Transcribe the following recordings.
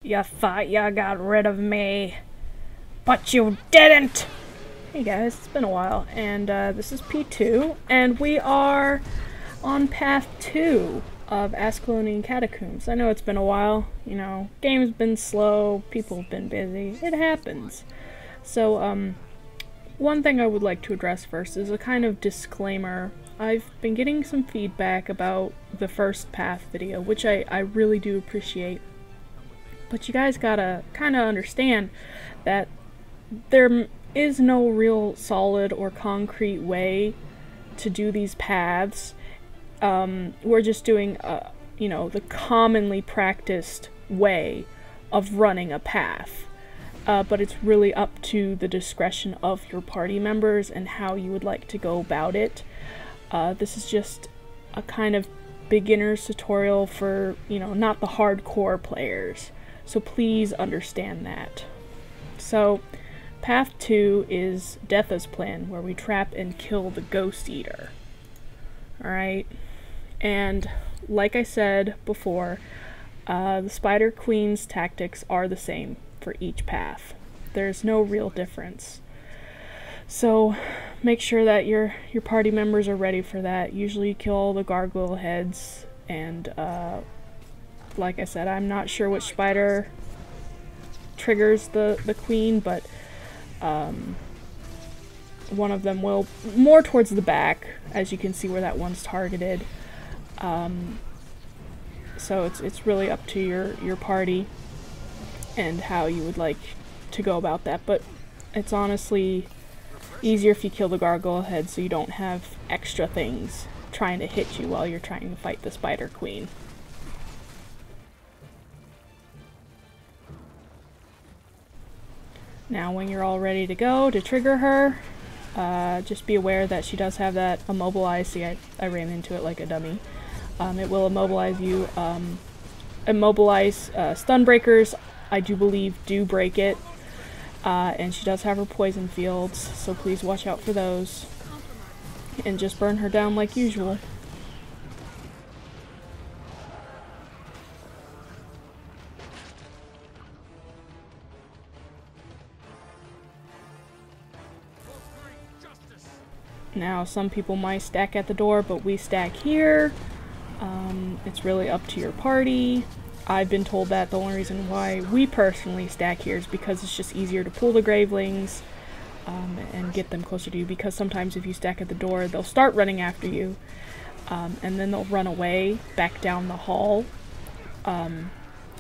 You thought you got rid of me, but you didn't! Hey guys, it's been a while, and this is P2, and we are on path 2 of Ascalonian Catacombs. I know it's been a while, you know, game's been slow, people have been busy, it happens. So, one thing I would like to address first is a kind of disclaimer. I've been getting some feedback about the first path video, which I really do appreciate. But you guys gotta kind of understand that there is no real solid or concrete way to do these paths. We're just doing, you know, the commonly practiced way of running a path. But it's really up to the discretion of your party members and how you would like to go about it. This is just a kind of beginner's tutorial for, you know, not the hardcore players. So please understand that. So, path 2 is Deatha's plan, where we trap and kill the Ghost Eater. Alright? And, like I said before, the Spider Queen's tactics are the same for each path. There's no real difference. So, make sure that your party members are ready for that. Usually you kill all the gargoyle heads, and, like I said, I'm not sure which spider triggers the queen, but one of them will, more towards the back, as you can see where that one's targeted. So it's really up to your party and how you would like to go about that, but it's honestly easier if you kill the gargoyle head so you don't have extra things trying to hit you while you're trying to fight the spider queen. Now when you're all ready to go to trigger her, just be aware that she does have that immobilize. See, I ran into it like a dummy. It will immobilize you. Stun breakers, I do believe, do break it. And she does have her poison fields, so please watch out for those. And just burn her down like usual. Now, some people might stack at the door, but we stack here. It's really up to your party. I've been told that the only reason why we personally stack here is because it's just easier to pull the gravelings and get them closer to you, because sometimes if you stack at the door, they'll start running after you, and then they'll run away back down the hall, and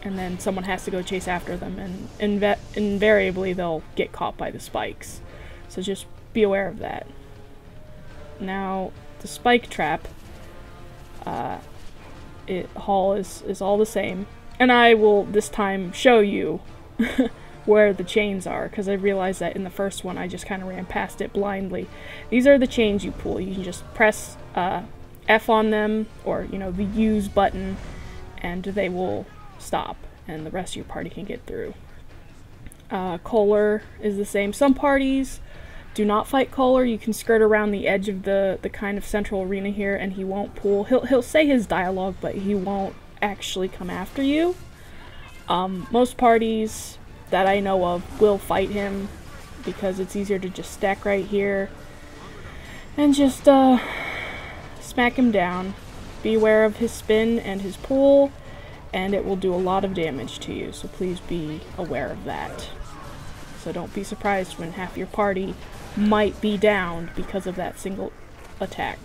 then someone has to go chase after them, and invariably they'll get caught by the spikes. So just be aware of that. Now, the spike trap hall is all the same, and I will this time show you where the chains are, because I realized that in the first one I just kind of ran past it blindly. These are the chains you pull. You can just press F on them, or, you know, the use button, and they will stop, and the rest of your party can get through. Kohler is the same. Some parties do not fight Kohler. You can skirt around the edge of the kind of central arena here, and he won't pull. He'll say his dialogue, but he won't actually come after you. Most parties that I know of will fight him, because it's easier to just stack right here and just smack him down. Be aware of his spin and his pull, and it will do a lot of damage to you, so please be aware of that. So don't be surprised when half your party might be downed because of that single attack.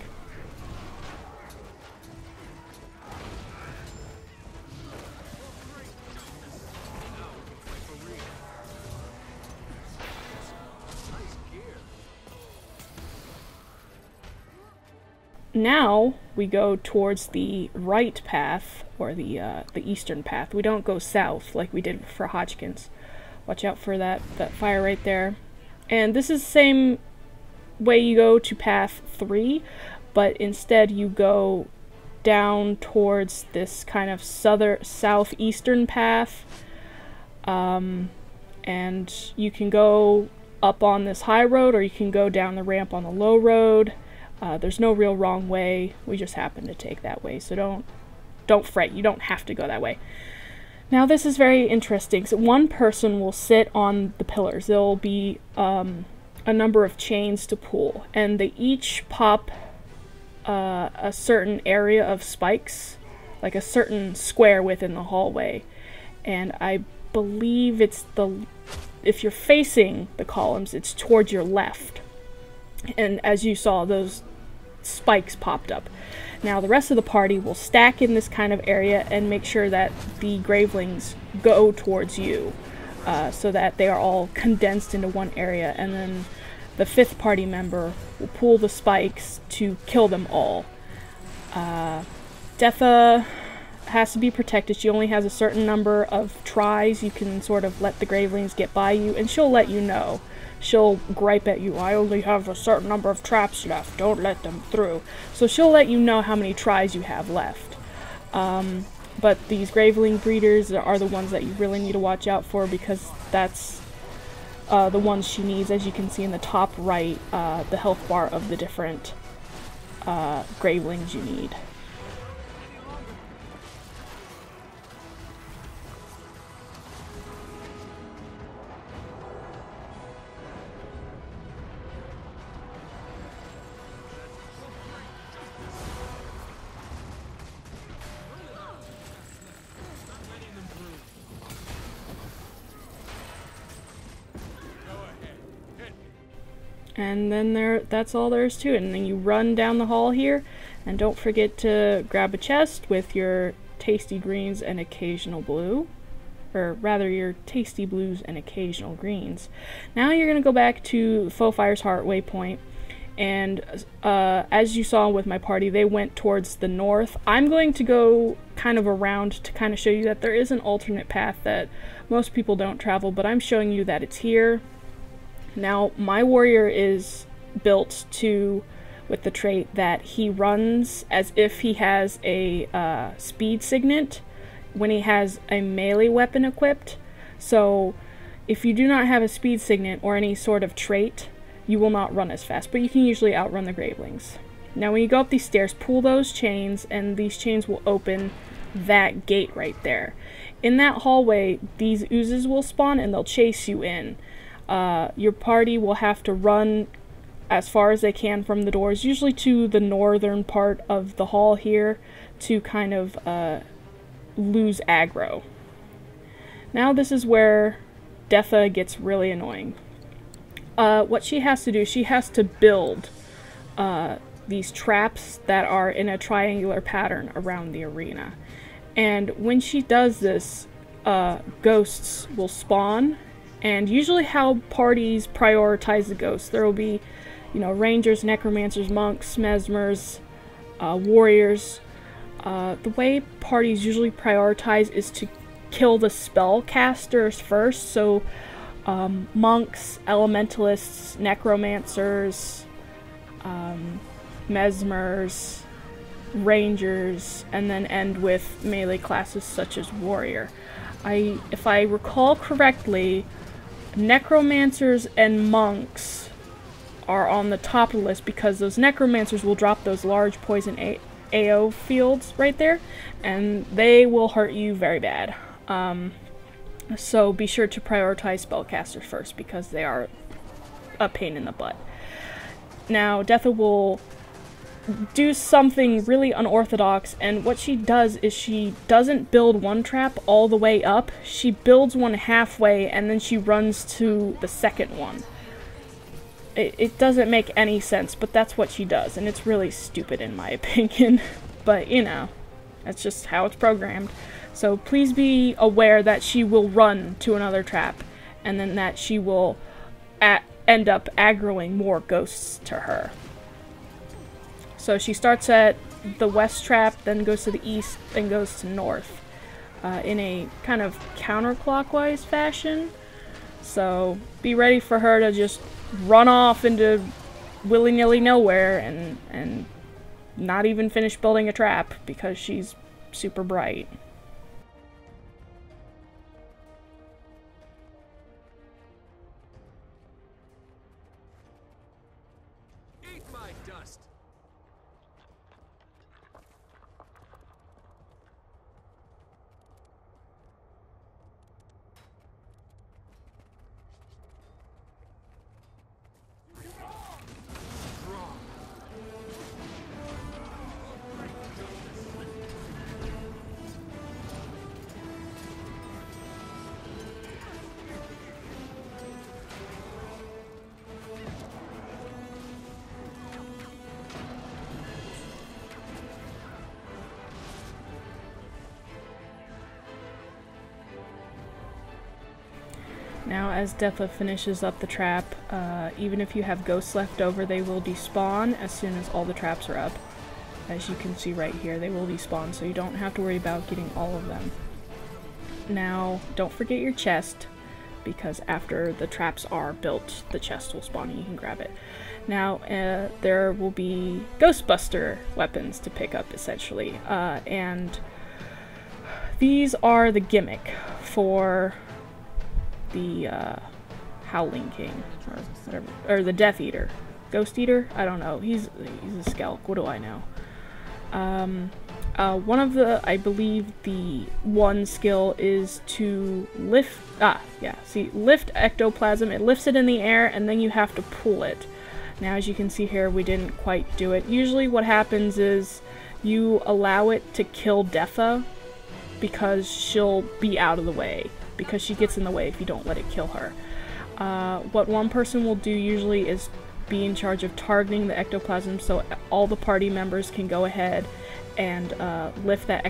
Now we go towards the right path, or the eastern path. We don't go south like we did for Hodgkins. Watch out for that fire right there. And this is the same way you go to path 3, but instead you go down towards this kind of southeastern path. And you can go up on this high road, or you can go down the ramp on the low road. There's no real wrong way. We just happen to take that way, so don't fret. You don't have to go that way. Now this is very interesting. So one person will sit on the pillars. There will be a number of chains to pull, and they each pop a certain area of spikes, like a certain square within the hallway. And I believe it's if you're facing the columns, it's towards your left. And as you saw, those spikes popped up. Now the rest of the party will stack in this kind of area and make sure that the gravelings go towards you, so that they are all condensed into one area, and then the fifth party member will pull the spikes to kill them all. Detha has to be protected. She only has a certain number of tries. You can sort of let the gravelings get by you, and she'll let you know. She'll gripe at you, I only have a certain number of traps left, don't let them through. So she'll let you know how many tries you have left. But these graveling breeders are the ones that you really need to watch out for, because that's the ones she needs. As you can see in the top right, the health bar of the different gravelings you need. And then that's all there is to it. And then you run down the hall here, and don't forget to grab a chest with your tasty greens and occasional blue, or rather your tasty blues and occasional greens. Now you're going to go back to Foefire's Heart waypoint, and as you saw with my party, they went towards the north. I'm going to go kind of around to kind of show you that there is an alternate path that most people don't travel, but I'm showing you that it's here. Now, my warrior is built with the trait that he runs as if he has a speed signet when he has a melee weapon equipped. So, if you do not have a speed signet or any sort of trait, you will not run as fast, but you can usually outrun the gravelings. Now, when you go up these stairs, pull those chains, and these chains will open that gate right there. In that hallway, these oozes will spawn, and they'll chase you in. Your party will have to run as far as they can from the doors, usually to the northern part of the hall here, to kind of lose aggro. Now this is where Detha gets really annoying. What she has to do, she has to build these traps that are in a triangular pattern around the arena. And when she does this, ghosts will spawn. And usually how parties prioritize the ghosts, there will be, rangers, necromancers, monks, mesmers, warriors. The way parties usually prioritize is to kill the spellcasters first. So monks, elementalists, necromancers, mesmers, rangers, and then end with melee classes such as warrior. If I recall correctly, necromancers and monks are on the top of the list, because those necromancers will drop those large poison AO fields right there, and they will hurt you very bad. So be sure to prioritize spellcasters first, because they are a pain in the butt. Now, Detha will do something really unorthodox, and what she does is she doesn't build one trap all the way up. She builds one halfway, and then she runs to the second one. It doesn't make any sense, but that's what she does, and it's really stupid in my opinion. But, that's just how it's programmed. So please be aware that she will run to another trap, and then that she will end up aggroing more ghosts to her. So she starts at the west trap, then goes to the east, then goes to north, in a kind of counterclockwise fashion. So be ready for her to just run off into willy-nilly nowhere and not even finish building a trap, because she's super bright. Eat my dust. Now as Deatha finishes up the trap, even if you have ghosts left over, they will despawn as soon as all the traps are up. As you can see right here, they will despawn, so you don't have to worry about getting all of them. Now, don't forget your chest, because after the traps are built, the chest will spawn and you can grab it. Now, there will be Ghostbuster weapons to pick up, essentially, and these are the gimmick for the Howling King, or whatever, or the Death Eater. Ghost Eater? I don't know. He's a Skelk. What do I know? One of the, I believe the one skill is to lift, lift ectoplasm. It lifts it in the air and then you have to pull it. Now as you can see here, we didn't quite do it. Usually what happens is you allow it to kill Deatha because she'll be out of the way, because she gets in the way if you don't let it kill her. What one person will do usually is be in charge of targeting the ectoplasm so all the party members can go ahead and lift that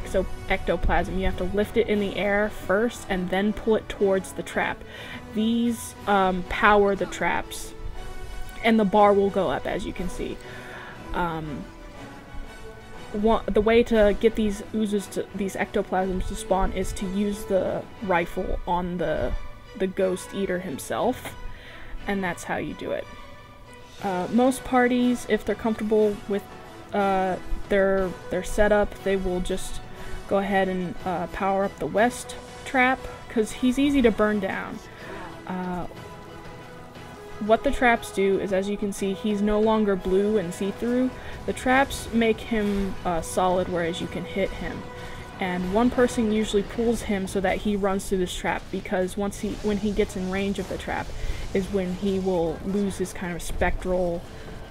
ectoplasm. You have to lift it in the air first and then pull it towards the trap. These power the traps, and the bar will go up, as you can see. The way to get these oozes, these ectoplasms to spawn, is to use the rifle on the Ghost Eater himself, and that's how you do it. Most parties, if they're comfortable with their setup, they will just go ahead and power up the west trap, because he's easy to burn down. What the traps do is, as you can see, he's no longer blue and see-through. The traps make him solid, whereas you can hit him. And one person usually pulls him so that he runs through this trap, because when he gets in range of the trap is when he will lose his kind of spectral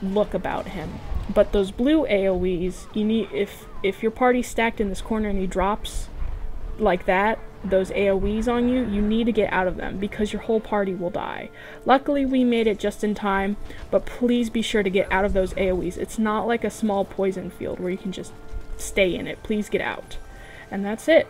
look about him. But those blue AoEs, you need, if your party's stacked in this corner and he drops like that, those AoEs on you, you need to get out of them because your whole party will die. Luckily we made it just in time, but please be sure to get out of those AoEs. It's not like a small poison field where you can just stay in it. Please get out. And that's it.